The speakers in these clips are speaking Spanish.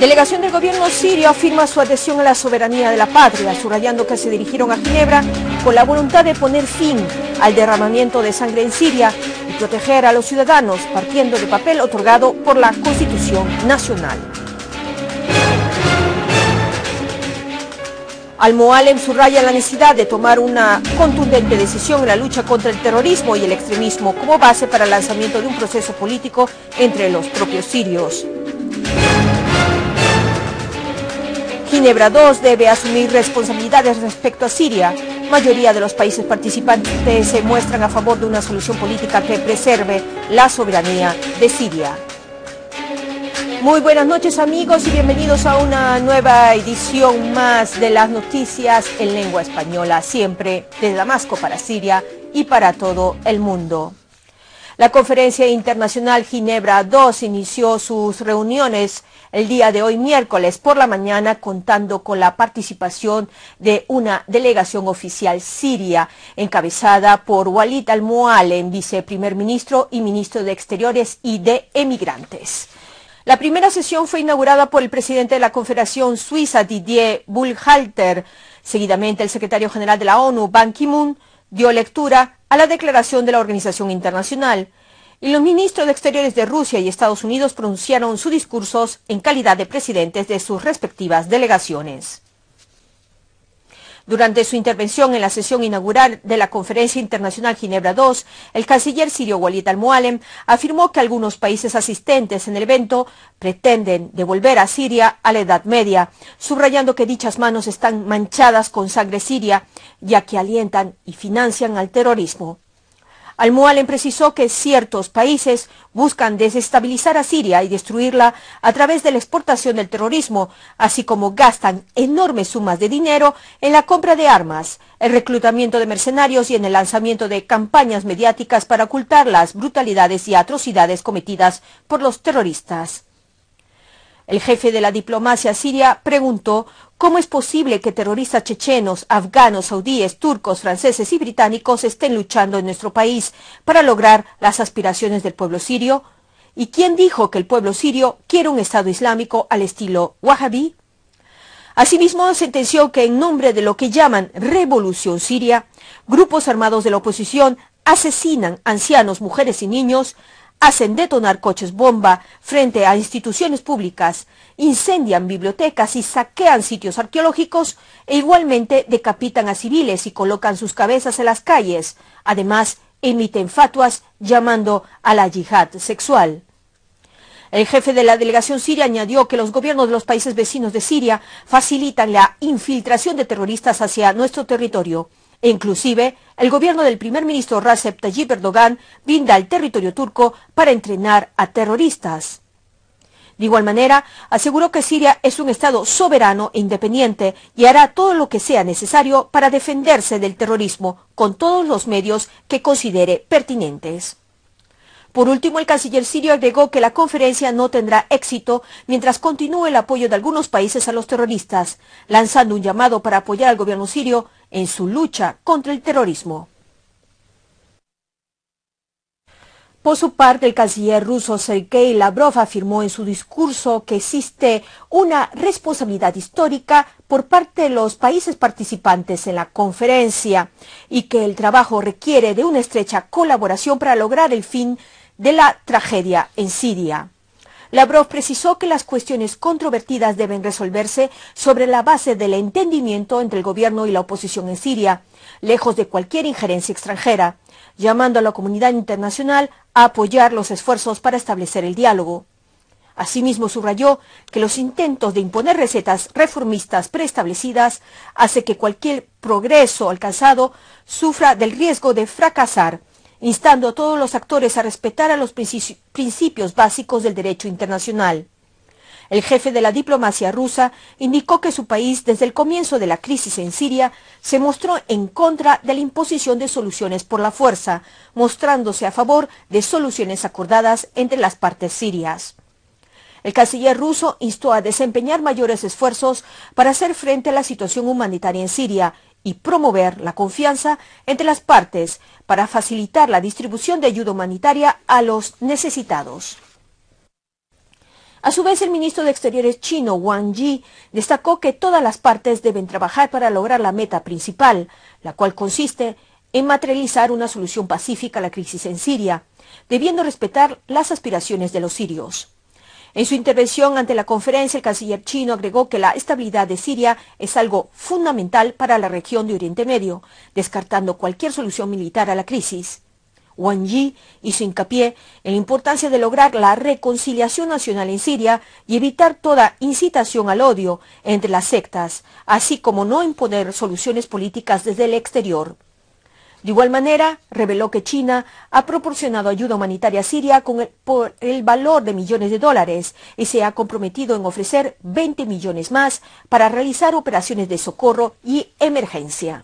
Delegación del gobierno sirio afirma su adhesión a la soberanía de la patria, subrayando que se dirigieron a Ginebra con la voluntad de poner fin al derramamiento de sangre en Siria y proteger a los ciudadanos, partiendo del papel otorgado por la Constitución Nacional. Al-Mualem subraya la necesidad de tomar una contundente decisión en la lucha contra el terrorismo y el extremismo como base para el lanzamiento de un proceso político entre los propios sirios. Ginebra II debe asumir responsabilidades respecto a Siria. La mayoría de los países participantes se muestran a favor de una solución política que preserve la soberanía de Siria. Muy buenas noches amigos y bienvenidos a una nueva edición más de las noticias en lengua española, siempre desde Damasco para Siria y para todo el mundo. La Conferencia Internacional Ginebra II inició sus reuniones el día de hoy, miércoles por la mañana, contando con la participación de una delegación oficial siria, encabezada por Walid al-Mualem, viceprimer ministro y ministro de Exteriores y de Emigrantes. La primera sesión fue inaugurada por el presidente de la Confederación Suiza, Didier Bullhalter. Seguidamente, el secretario general de la ONU, Ban Ki-moon, dio lectura a la declaración de la Organización Internacional. Y los ministros de Exteriores de Rusia y Estados Unidos pronunciaron sus discursos en calidad de presidentes de sus respectivas delegaciones. Durante su intervención en la sesión inaugural de la Conferencia Internacional Ginebra II, el canciller sirio Walid al-Mualem afirmó que algunos países asistentes en el evento pretenden devolver a Siria a la Edad Media, subrayando que dichas manos están manchadas con sangre siria, ya que alientan y financian al terrorismo. Al-Mualem precisó que ciertos países buscan desestabilizar a Siria y destruirla a través de la exportación del terrorismo, así como gastan enormes sumas de dinero en la compra de armas, el reclutamiento de mercenarios y en el lanzamiento de campañas mediáticas para ocultar las brutalidades y atrocidades cometidas por los terroristas. El jefe de la diplomacia siria preguntó cómo es posible que terroristas chechenos, afganos, saudíes, turcos, franceses y británicos estén luchando en nuestro país para lograr las aspiraciones del pueblo sirio. ¿Y quién dijo que el pueblo sirio quiere un Estado islámico al estilo wahhabí? Asimismo, sentenció que en nombre de lo que llaman revolución siria, grupos armados de la oposición asesinan ancianos, mujeres y niños, hacen detonar coches bomba frente a instituciones públicas, incendian bibliotecas y saquean sitios arqueológicos e igualmente decapitan a civiles y colocan sus cabezas en las calles. Además, emiten fatuas llamando a la yihad sexual. El jefe de la delegación siria añadió que los gobiernos de los países vecinos de Siria facilitan la infiltración de terroristas hacia nuestro territorio. E inclusive, el gobierno del primer ministro Recep Tayyip Erdogan brinda al territorio turco para entrenar a terroristas. De igual manera, aseguró que Siria es un Estado soberano e independiente y hará todo lo que sea necesario para defenderse del terrorismo con todos los medios que considere pertinentes. Por último, el canciller sirio agregó que la conferencia no tendrá éxito mientras continúe el apoyo de algunos países a los terroristas, lanzando un llamado para apoyar al gobierno sirio en su lucha contra el terrorismo. Por su parte, el canciller ruso Sergei Lavrov afirmó en su discurso que existe una responsabilidad histórica por parte de los países participantes en la conferencia y que el trabajo requiere de una estrecha colaboración para lograr el fin de la tragedia en Siria. Lavrov precisó que las cuestiones controvertidas deben resolverse sobre la base del entendimiento entre el gobierno y la oposición en Siria, lejos de cualquier injerencia extranjera, llamando a la comunidad internacional a apoyar los esfuerzos para establecer el diálogo. Asimismo, subrayó que los intentos de imponer recetas reformistas preestablecidas hace que cualquier progreso alcanzado sufra del riesgo de fracasar, instando a todos los actores a respetar a los principios básicos del derecho internacional. El jefe de la diplomacia rusa indicó que su país, desde el comienzo de la crisis en Siria, se mostró en contra de la imposición de soluciones por la fuerza, mostrándose a favor de soluciones acordadas entre las partes sirias. El canciller ruso instó a desempeñar mayores esfuerzos para hacer frente a la situación humanitaria en Siria y promover la confianza entre las partes para facilitar la distribución de ayuda humanitaria a los necesitados. A su vez, el ministro de Exteriores chino, Wang Yi, destacó que todas las partes deben trabajar para lograr la meta principal, la cual consiste en materializar una solución pacífica a la crisis en Siria, debiendo respetar las aspiraciones de los sirios. En su intervención ante la conferencia, el canciller chino agregó que la estabilidad de Siria es algo fundamental para la región de Oriente Medio, descartando cualquier solución militar a la crisis. Wang Yi hizo hincapié en la importancia de lograr la reconciliación nacional en Siria y evitar toda incitación al odio entre las sectas, así como no imponer soluciones políticas desde el exterior. De igual manera, reveló que China ha proporcionado ayuda humanitaria a Siria por el valor de millones de dólares y se ha comprometido en ofrecer 20 millones más para realizar operaciones de socorro y emergencia.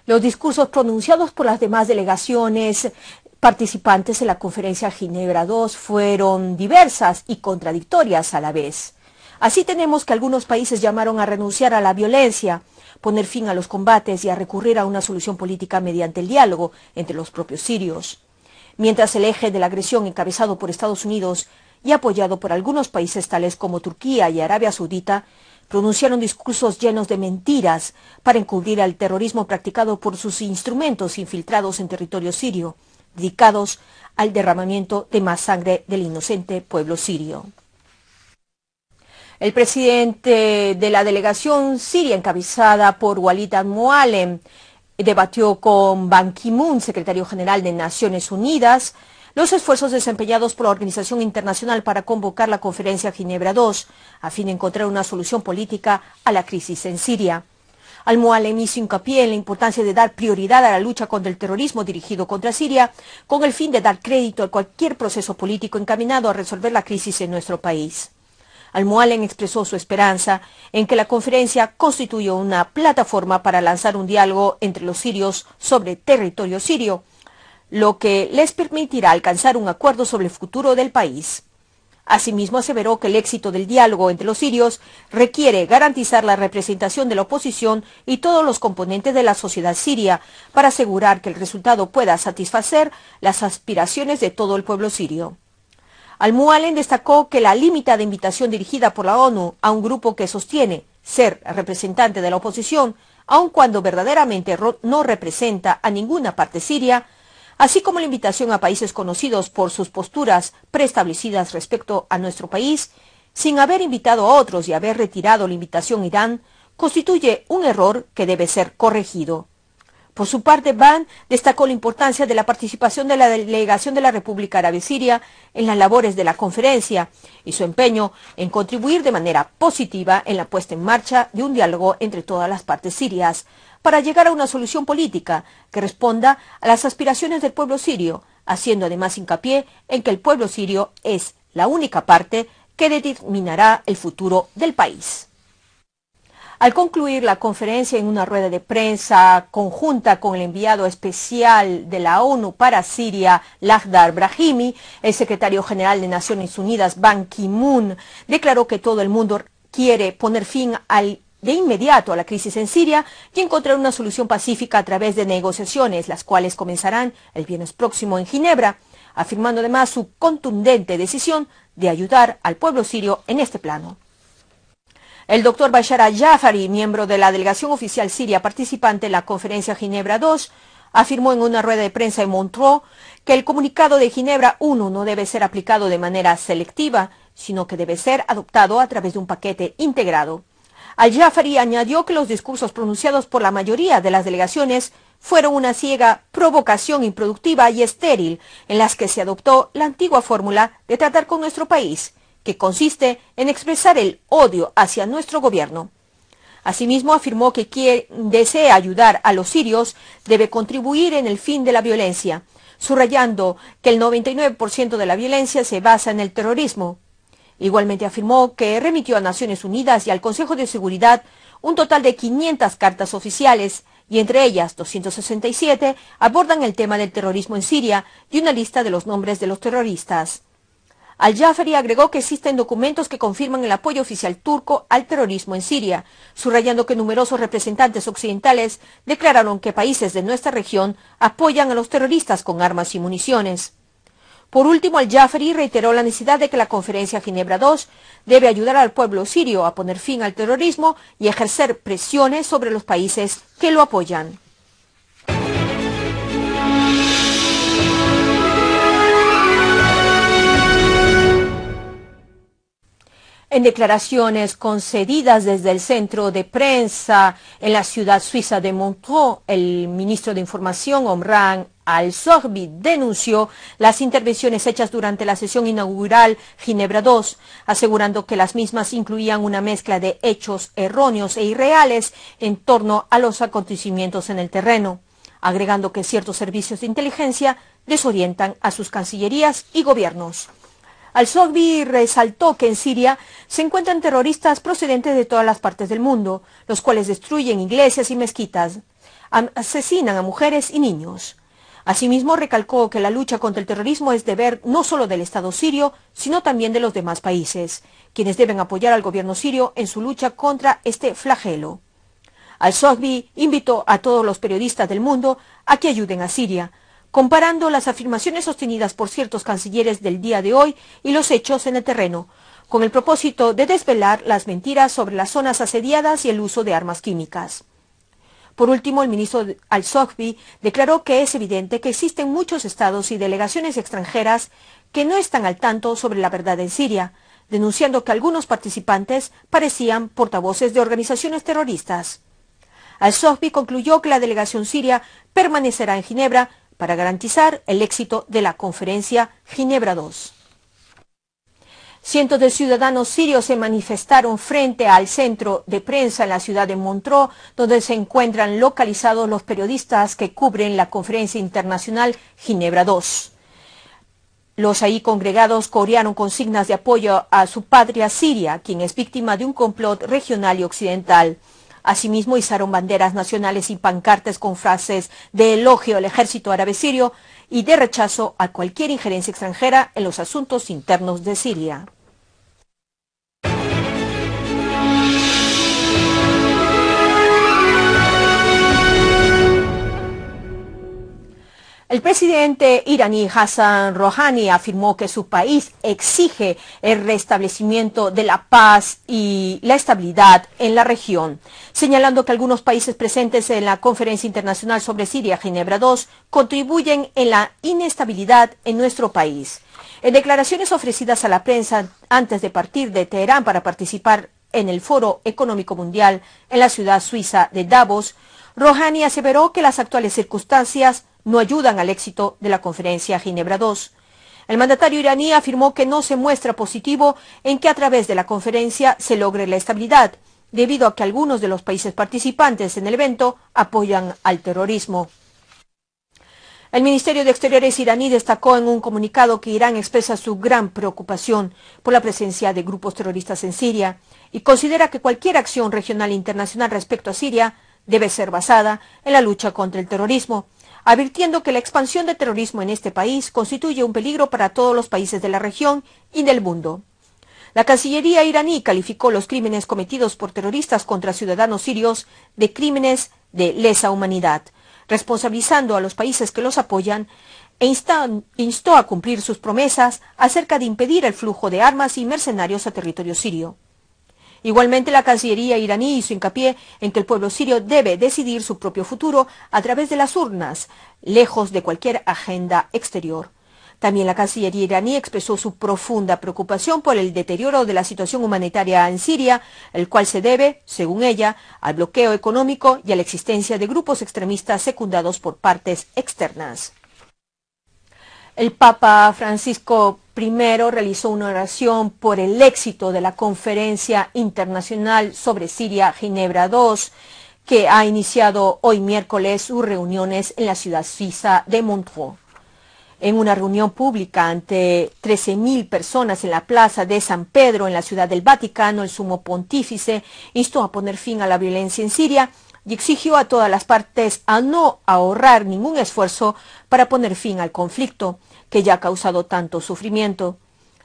Los discursos pronunciados por las demás delegaciones participantes en la conferencia Ginebra II fueron diversas y contradictorias a la vez. Así tenemos que algunos países llamaron a renunciar a la violencia, poner fin a los combates y a recurrir a una solución política mediante el diálogo entre los propios sirios. Mientras el eje de la agresión encabezado por Estados Unidos y apoyado por algunos países tales como Turquía y Arabia Saudita, pronunciaron discursos llenos de mentiras para encubrir al terrorismo practicado por sus instrumentos infiltrados en territorio sirio, dedicados al derramamiento de más sangre del inocente pueblo sirio. El presidente de la delegación siria encabezada por Walid al-Mualem debatió con Ban Ki-moon, secretario general de Naciones Unidas, los esfuerzos desempeñados por la Organización Internacional para convocar la conferencia Ginebra II, a fin de encontrar una solución política a la crisis en Siria. Al-Mualem hizo hincapié en la importancia de dar prioridad a la lucha contra el terrorismo dirigido contra Siria, con el fin de dar crédito a cualquier proceso político encaminado a resolver la crisis en nuestro país. Al-Mualem expresó su esperanza en que la conferencia constituya una plataforma para lanzar un diálogo entre los sirios sobre territorio sirio, lo que les permitirá alcanzar un acuerdo sobre el futuro del país. Asimismo, aseveró que el éxito del diálogo entre los sirios requiere garantizar la representación de la oposición y todos los componentes de la sociedad siria para asegurar que el resultado pueda satisfacer las aspiraciones de todo el pueblo sirio. Al-Mualem destacó que la limitada invitación dirigida por la ONU a un grupo que sostiene ser representante de la oposición, aun cuando verdaderamente no representa a ninguna parte siria, así como la invitación a países conocidos por sus posturas preestablecidas respecto a nuestro país, sin haber invitado a otros y haber retirado la invitación a Irán, constituye un error que debe ser corregido. Por su parte, Ban destacó la importancia de la participación de la delegación de la República Árabe Siria en las labores de la conferencia y su empeño en contribuir de manera positiva en la puesta en marcha de un diálogo entre todas las partes sirias, para llegar a una solución política que responda a las aspiraciones del pueblo sirio, haciendo además hincapié en que el pueblo sirio es la única parte que determinará el futuro del país. Al concluir la conferencia en una rueda de prensa conjunta con el enviado especial de la ONU para Siria, Lakhdar Brahimi, el secretario general de Naciones Unidas, Ban Ki-moon, declaró que todo el mundo quiere poner fin de inmediato a la crisis en Siria y encontrar una solución pacífica a través de negociaciones, las cuales comenzarán el viernes próximo en Ginebra, afirmando además su contundente decisión de ayudar al pueblo sirio en este plano. El doctor Bashar al-Jafari, miembro de la delegación oficial siria participante en la conferencia Ginebra II, afirmó en una rueda de prensa en Montreux que el comunicado de Ginebra I no debe ser aplicado de manera selectiva, sino que debe ser adoptado a través de un paquete integrado. Al-Jafari añadió que los discursos pronunciados por la mayoría de las delegaciones fueron una ciega provocación improductiva y estéril en las que se adoptó la antigua fórmula de tratar con nuestro país, que consiste en expresar el odio hacia nuestro gobierno. Asimismo, afirmó que quien desea ayudar a los sirios debe contribuir en el fin de la violencia, subrayando que el 99% de la violencia se basa en el terrorismo. Igualmente afirmó que remitió a Naciones Unidas y al Consejo de Seguridad un total de 500 cartas oficiales, y entre ellas 267 abordan el tema del terrorismo en Siria y una lista de los nombres de los terroristas. Al-Jafari agregó que existen documentos que confirman el apoyo oficial turco al terrorismo en Siria, subrayando que numerosos representantes occidentales declararon que países de nuestra región apoyan a los terroristas con armas y municiones. Por último, al-Jafari reiteró la necesidad de que la Conferencia Ginebra II debe ayudar al pueblo sirio a poner fin al terrorismo y ejercer presiones sobre los países que lo apoyan. En declaraciones concedidas desde el centro de prensa en la ciudad suiza de Montreux, el ministro de Información, Omran Al-Zoghbi, denunció las intervenciones hechas durante la sesión inaugural Ginebra II, asegurando que las mismas incluían una mezcla de hechos erróneos e irreales en torno a los acontecimientos en el terreno, agregando que ciertos servicios de inteligencia desorientan a sus cancillerías y gobiernos. Al-Zoghbi resaltó que en Siria se encuentran terroristas procedentes de todas las partes del mundo, los cuales destruyen iglesias y mezquitas, asesinan a mujeres y niños. Asimismo, recalcó que la lucha contra el terrorismo es deber no solo del Estado sirio, sino también de los demás países, quienes deben apoyar al gobierno sirio en su lucha contra este flagelo. Al-Zoghbi invitó a todos los periodistas del mundo a que ayuden a Siria, comparando las afirmaciones sostenidas por ciertos cancilleres del día de hoy y los hechos en el terreno, con el propósito de desvelar las mentiras sobre las zonas asediadas y el uso de armas químicas. Por último, el ministro Al-Zoghbi declaró que es evidente que existen muchos estados y delegaciones extranjeras que no están al tanto sobre la verdad en Siria, denunciando que algunos participantes parecían portavoces de organizaciones terroristas. Al-Zoghbi concluyó que la delegación siria permanecerá en Ginebra para garantizar el éxito de la Conferencia Ginebra II. Cientos de ciudadanos sirios se manifestaron frente al centro de prensa en la ciudad de Montreux, donde se encuentran localizados los periodistas que cubren la Conferencia Internacional Ginebra II. Los ahí congregados corearon consignas de apoyo a su patria Siria, quien es víctima de un complot regional y occidental. Asimismo, izaron banderas nacionales y pancartas con frases de elogio al ejército árabe sirio y de rechazo a cualquier injerencia extranjera en los asuntos internos de Siria. El presidente iraní Hassan Rouhani afirmó que su país exige el restablecimiento de la paz y la estabilidad en la región, señalando que algunos países presentes en la Conferencia Internacional sobre Siria, Ginebra II, contribuyen en la inestabilidad en nuestro país. En declaraciones ofrecidas a la prensa antes de partir de Teherán para participar en el Foro Económico Mundial en la ciudad suiza de Davos, Rouhani aseveró que las actuales circunstancias no ayudan al éxito de la Conferencia Ginebra II. El mandatario iraní afirmó que no se muestra positivo en que a través de la conferencia se logre la estabilidad, debido a que algunos de los países participantes en el evento apoyan al terrorismo. El Ministerio de Exteriores iraní destacó en un comunicado que Irán expresa su gran preocupación por la presencia de grupos terroristas en Siria y considera que cualquier acción regional e internacional respecto a Siria debe ser basada en la lucha contra el terrorismo, advirtiendo que la expansión del terrorismo en este país constituye un peligro para todos los países de la región y del mundo. La Cancillería iraní calificó los crímenes cometidos por terroristas contra ciudadanos sirios de crímenes de lesa humanidad, responsabilizando a los países que los apoyan e instó a cumplir sus promesas acerca de impedir el flujo de armas y mercenarios a territorio sirio. Igualmente, la Cancillería iraní hizo hincapié en que el pueblo sirio debe decidir su propio futuro a través de las urnas, lejos de cualquier agenda exterior. También la Cancillería iraní expresó su profunda preocupación por el deterioro de la situación humanitaria en Siria, el cual se debe, según ella, al bloqueo económico y a la existencia de grupos extremistas secundados por partes externas. El Papa Francisco I realizó una oración por el éxito de la Conferencia Internacional sobre Siria, Ginebra II, que ha iniciado hoy miércoles sus reuniones en la ciudad suiza de Montreux. En una reunión pública ante 13.000 personas en la plaza de San Pedro, en la ciudad del Vaticano, el sumo pontífice instó a poner fin a la violencia en Siria y exigió a todas las partes a no ahorrar ningún esfuerzo para poner fin al conflicto, que ya ha causado tanto sufrimiento.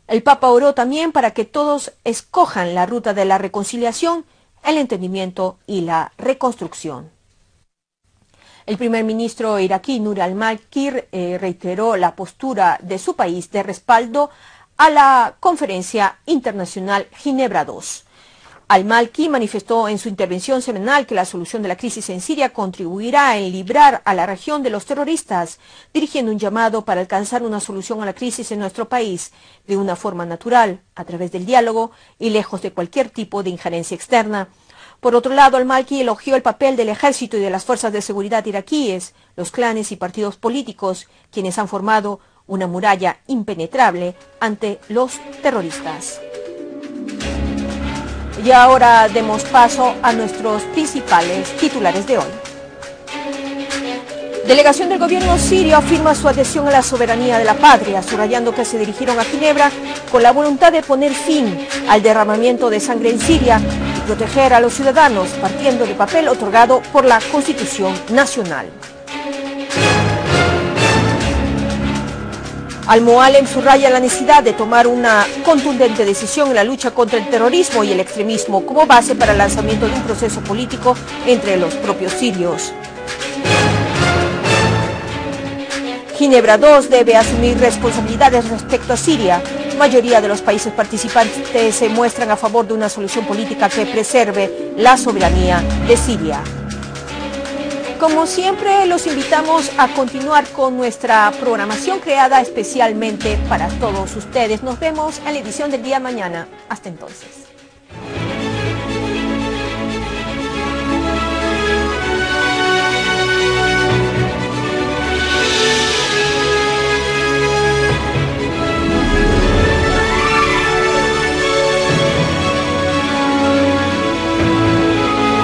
El Papa oró también para que todos escojan la ruta de la reconciliación, el entendimiento y la reconstrucción. El primer ministro iraquí Nur al-Maliki reiteró la postura de su país de respaldo a la Conferencia Internacional Ginebra II. Al-Maliki manifestó en su intervención semanal que la solución de la crisis en Siria contribuirá en librar a la región de los terroristas, dirigiendo un llamado para alcanzar una solución a la crisis en nuestro país de una forma natural, a través del diálogo y lejos de cualquier tipo de injerencia externa. Por otro lado, al-Maliki elogió el papel del ejército y de las fuerzas de seguridad iraquíes, los clanes y partidos políticos, quienes han formado una muralla impenetrable ante los terroristas. Y ahora demos paso a nuestros principales titulares de hoy. Delegación del gobierno sirio afirma su adhesión a la soberanía de la patria, subrayando que se dirigieron a Ginebra con la voluntad de poner fin al derramamiento de sangre en Siria y proteger a los ciudadanos, partiendo del papel otorgado por la Constitución Nacional. Al-Mualem subraya la necesidad de tomar una contundente decisión en la lucha contra el terrorismo y el extremismo como base para el lanzamiento de un proceso político entre los propios sirios. Ginebra II debe asumir responsabilidades respecto a Siria. La mayoría de los países participantes se muestran a favor de una solución política que preserve la soberanía de Siria. Como siempre, los invitamos a continuar con nuestra programación creada especialmente para todos ustedes. Nos vemos en la edición del día de mañana. Hasta entonces.